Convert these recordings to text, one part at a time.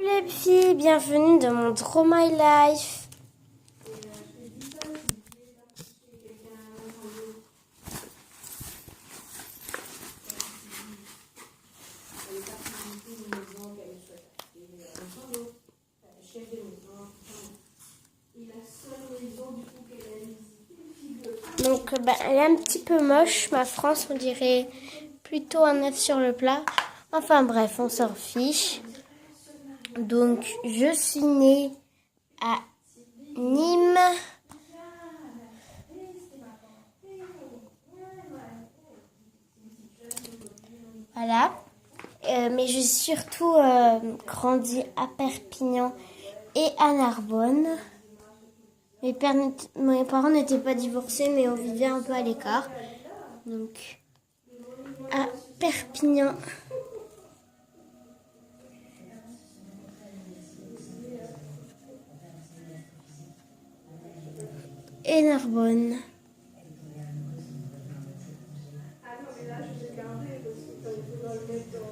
Les filles, bienvenue dans mon Draw My Life. Donc elle est un petit peu moche, ma France, on dirait plutôt un œuf sur le plat. Enfin bref, on s'en fiche. Donc je suis née à Nîmes. Voilà. Mais j'ai surtout grandi à Perpignan et à Narbonne. Mes parents n'étaient pas divorcés, mais on vivait un peu à l'écart. Donc, à Perpignan. Et Narbonne.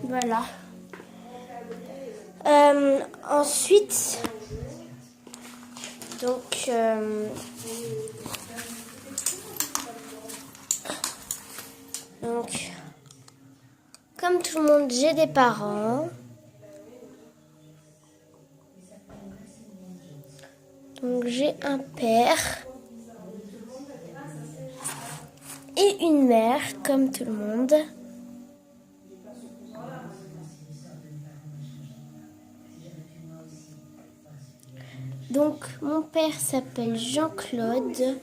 Voilà. Ensuite, donc, comme tout le monde, j'ai des parents. Donc, j'ai un père et une mère, comme tout le monde. Donc, mon père s'appelle Jean-Claude.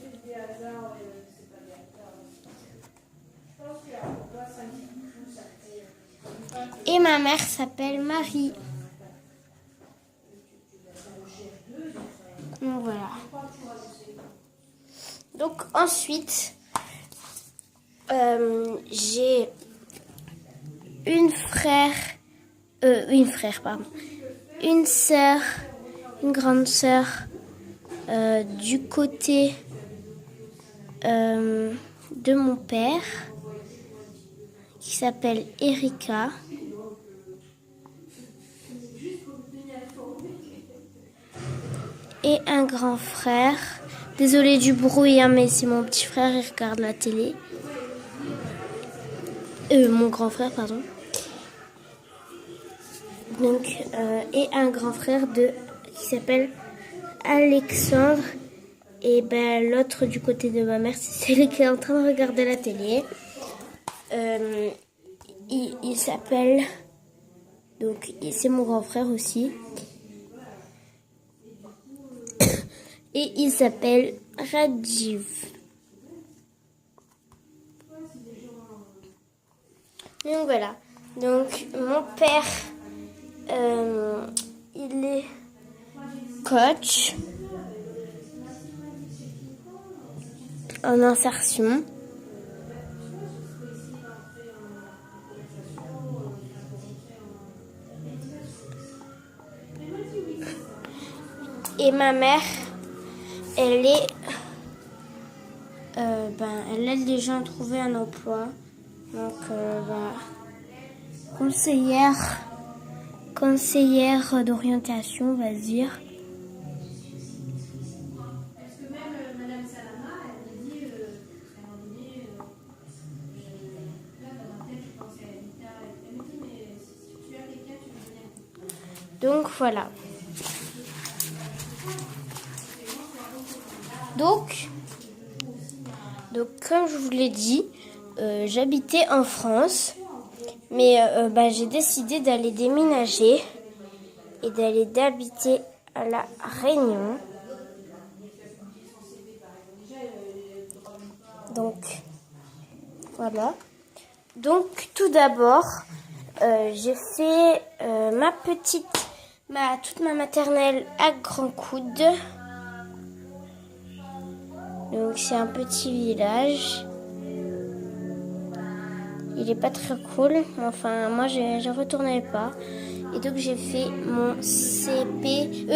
Et ma mère s'appelle Marie. Donc, voilà. Donc, ensuite, j'ai une sœur, une grande sœur du côté de mon père qui s'appelle Erika. Et un grand frère. Désolée du bruit, hein, mais c'est mon petit frère, il regarde la télé. Mon grand frère, pardon. Donc, et un grand frère qui s'appelle Alexandre. Et ben l'autre du côté de ma mère, c'est celui qui est en train de regarder la télé. Il s'appelle... Donc, c'est mon grand frère aussi. Et il s'appelle Rajiv. Donc voilà. Donc mon père, il est coach en insertion. Et ma mère, elle est, elle aide les gens à trouver un emploi. Donc, conseillère d'orientation, on va dire. Donc, voilà. Donc, comme je vous l'ai dit, j'habitais en France, mais j'ai décidé d'aller déménager et d'habiter à La Réunion. Donc, voilà. Donc, tout d'abord, j'ai fait toute ma maternelle à Grand Coude. Donc c'est un petit village. Il est pas très cool. Enfin, moi je retournais pas. Et donc j'ai fait mon CP,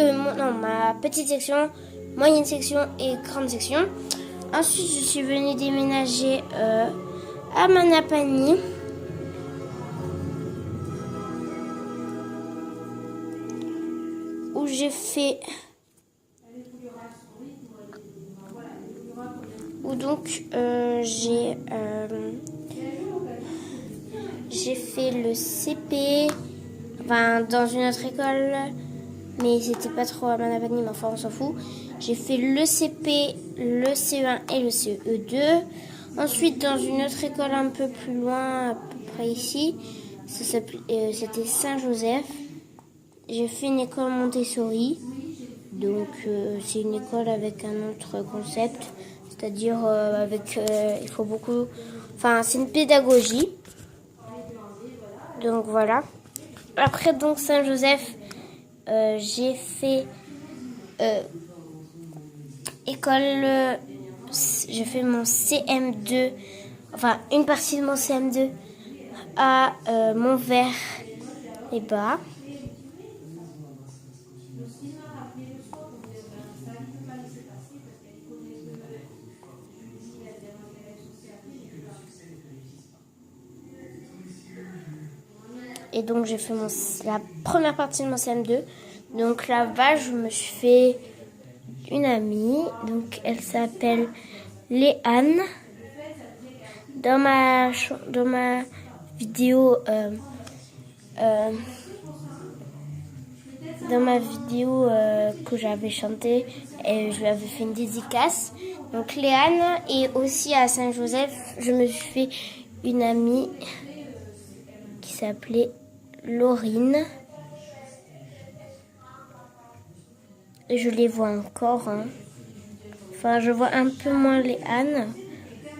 ma petite section, moyenne section et grande section. Ensuite je suis venue déménager à Manapani. où j'ai fait... Où donc j'ai fait le CP, enfin dans une autre école, mais c'était pas trop à Manavani, mais enfin on s'en fout. J'ai fait le CP, le CE1 et le CE2. Ensuite dans une autre école un peu plus loin, à peu près ici, c'était Saint-Joseph. J'ai fait une école Montessori, donc c'est une école avec un autre concept, c'est-à-dire il faut beaucoup, enfin c'est une pédagogie. Donc voilà. Après donc Saint-Joseph, j'ai fait école, j'ai fait mon CM2, enfin une partie de mon CM2 à Montvert-les-Bas. Et donc j'ai fait la première partie de mon CM2. Donc là-bas, je me suis fait une amie. Donc elle s'appelle Léane. Dans ma vidéo, que j'avais chantée, je lui avais fait une dédicace. Donc Léane, et aussi à Saint-Joseph, je me suis fait une amie qui s'appelait Laurine. Et je les vois encore. Hein. Enfin, je vois un peu moins Léane.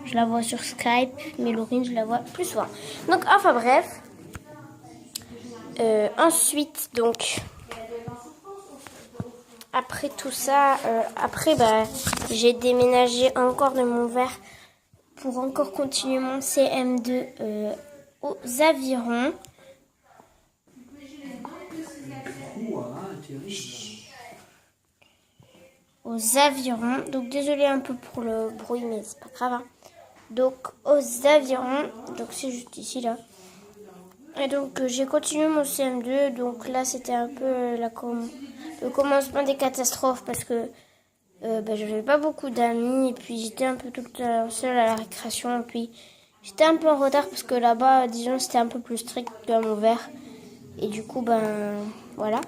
Je la vois sur Skype, mais Laurine, je la vois plus souvent. Donc, enfin bref. Ensuite, donc, après tout ça, j'ai déménagé encore de Montvert pour encore continuer mon CM2 aux Avirons. Aux Avirons. Donc désolé un peu pour le bruit, mais c'est pas grave. Hein. Donc aux Avirons. Donc c'est juste ici là. Et donc j'ai continué mon CM2. Donc là c'était un peu le commencement des catastrophes parce que j'avais pas beaucoup d'amis et puis j'étais un peu toute seule à la récréation. Et puis j'étais un peu en retard parce que là-bas, disons, c'était un peu plus strict qu'à Montvert. Et du coup, voilà.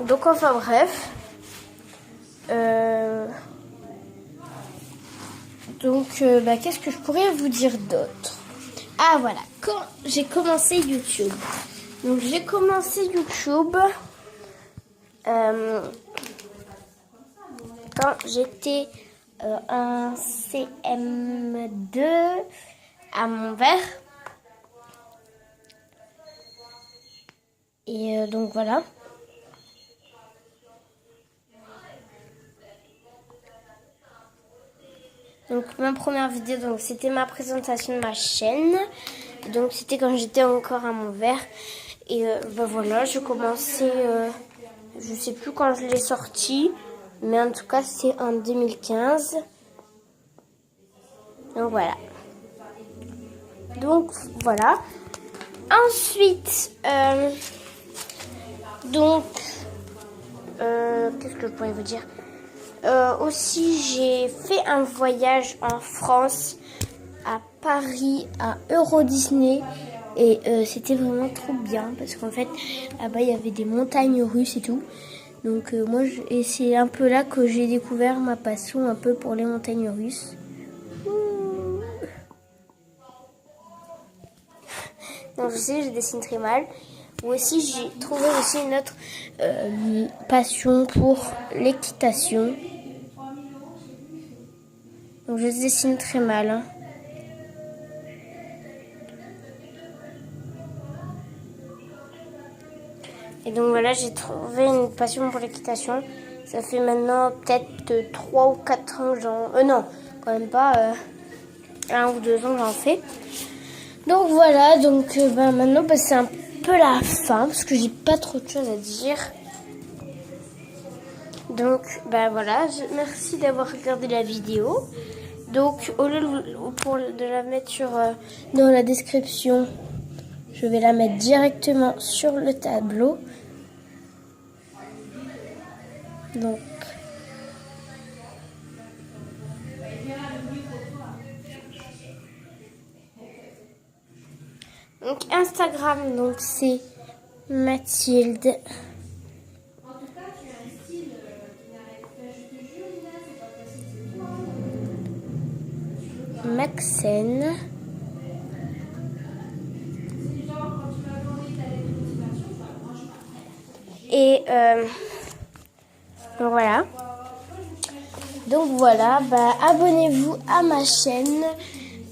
Donc enfin bref. Qu'est-ce que je pourrais vous dire d'autre? Ah voilà, quand j'ai commencé YouTube. Donc j'ai commencé YouTube quand j'étais en CM2 à Montvert. Et donc voilà. Donc ma première vidéo, donc c'était ma présentation de ma chaîne. Donc c'était quand j'étais encore à Montvert. Et voilà, je commençais, je sais plus quand je l'ai sorti, mais en tout cas c'est en 2015. Donc voilà. Ensuite, qu'est-ce que je pourrais vous dire? Aussi, j'ai fait un voyage en France, à Paris, à Euro Disney. Et c'était vraiment trop bien parce qu'en fait, là-bas, il y avait des montagnes russes et tout. Donc et c'est un peu là que j'ai découvert ma passion un peu pour les montagnes russes. Donc je sais, je dessine très mal. Ou aussi, j'ai trouvé aussi une autre passion pour l'équitation. Donc je dessine très mal. Hein. Et donc voilà, j'ai trouvé une passion pour l'équitation. Ça fait maintenant peut-être 3 ou 4 ans que non, quand même pas 1 ou 2 ans que j'en fais. Donc voilà, maintenant c'est un peu la fin parce que j'ai pas trop de choses à dire. Donc voilà, merci d'avoir regardé la vidéo. Donc au lieu de la mettre dans la description, Je vais la mettre directement sur le tableau. Donc, Instagram, donc c'est Mathilde Maxen. Et voilà. Donc voilà, abonnez-vous à ma chaîne.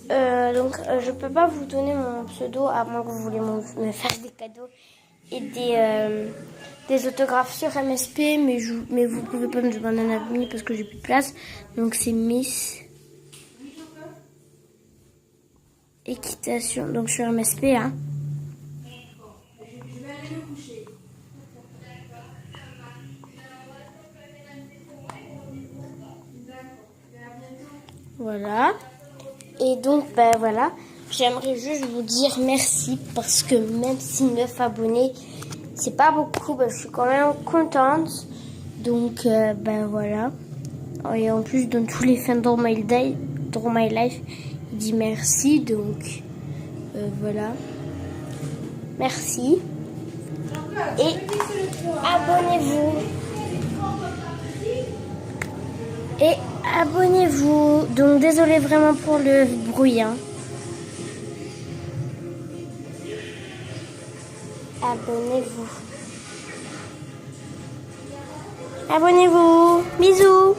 Je peux pas vous donner mon pseudo à moins que vous voulez me faire des cadeaux et des autographes sur MSP, mais vous pouvez pas me demander un ami parce que j'ai plus de place. Donc c'est Miss Équitation, donc sur MSP, hein. Voilà. Et donc, voilà. J'aimerais juste vous dire merci parce que même si 9 abonnés, c'est pas beaucoup, je suis quand même contente. Donc, voilà. Et en plus, dans tous les fins dans my life, il dit merci. Donc, voilà. Merci. Et abonnez-vous. Et abonnez-vous. Donc désolé vraiment pour le bruit. Hein. Abonnez-vous. Abonnez-vous. Bisous.